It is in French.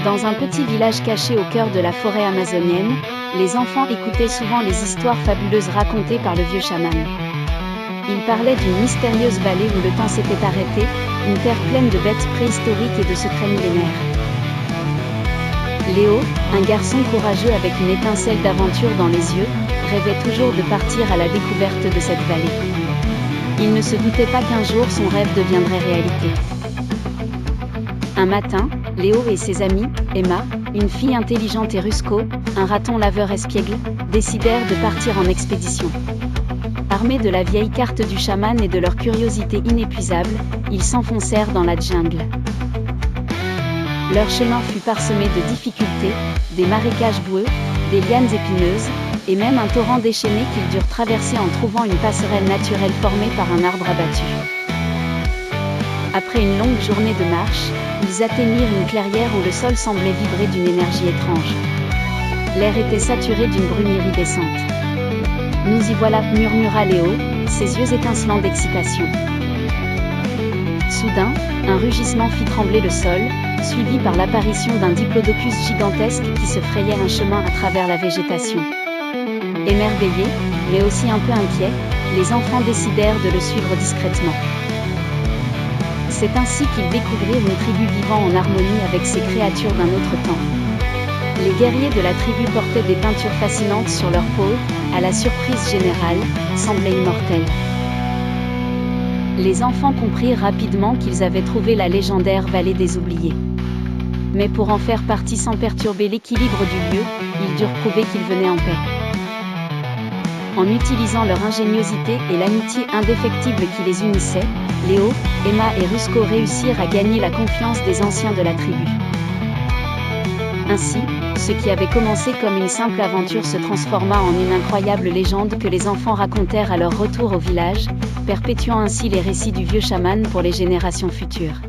Dans un petit village caché au cœur de la forêt amazonienne, les enfants écoutaient souvent les histoires fabuleuses racontées par le vieux chaman. Il parlait d'une mystérieuse vallée où le temps s'était arrêté, une terre pleine de bêtes préhistoriques et de secrets millénaires. Léo, un garçon courageux avec une étincelle d'aventure dans les yeux, rêvait toujours de partir à la découverte de cette vallée. Il ne se doutait pas qu'un jour son rêve deviendrait réalité. Un matin, Léo et ses amis, Emma, une fille intelligente et Rusco, un raton laveur espiègle, décidèrent de partir en expédition. Armés de la vieille carte du chaman et de leur curiosité inépuisable, ils s'enfoncèrent dans la jungle. Leur chemin fut parsemé de difficultés, des marécages boueux, des lianes épineuses, et même un torrent déchaîné qu'ils durent traverser en trouvant une passerelle naturelle formée par un arbre abattu. Après une longue journée de marche, ils atteignirent une clairière où le sol semblait vibrer d'une énergie étrange. L'air était saturé d'une brume iridescente. « Nous y voilà », murmura Léo, ses yeux étincelants d'excitation. Soudain, un rugissement fit trembler le sol, suivi par l'apparition d'un diplodocus gigantesque qui se frayait un chemin à travers la végétation. Émerveillés, mais aussi un peu inquiets, les enfants décidèrent de le suivre discrètement. C'est ainsi qu'ils découvrirent une tribu vivant en harmonie avec ces créatures d'un autre temps. Les guerriers de la tribu portaient des peintures fascinantes sur leur peau, à la surprise générale, semblaient immortels. Les enfants comprirent rapidement qu'ils avaient trouvé la légendaire vallée des oubliés. Mais pour en faire partie sans perturber l'équilibre du lieu, ils durent prouver qu'ils venaient en paix. En utilisant leur ingéniosité et l'amitié indéfectible qui les unissait, Léo, Emma et Rusco réussirent à gagner la confiance des anciens de la tribu. Ainsi, ce qui avait commencé comme une simple aventure se transforma en une incroyable légende que les enfants racontèrent à leur retour au village, perpétuant ainsi les récits du vieux chaman pour les générations futures.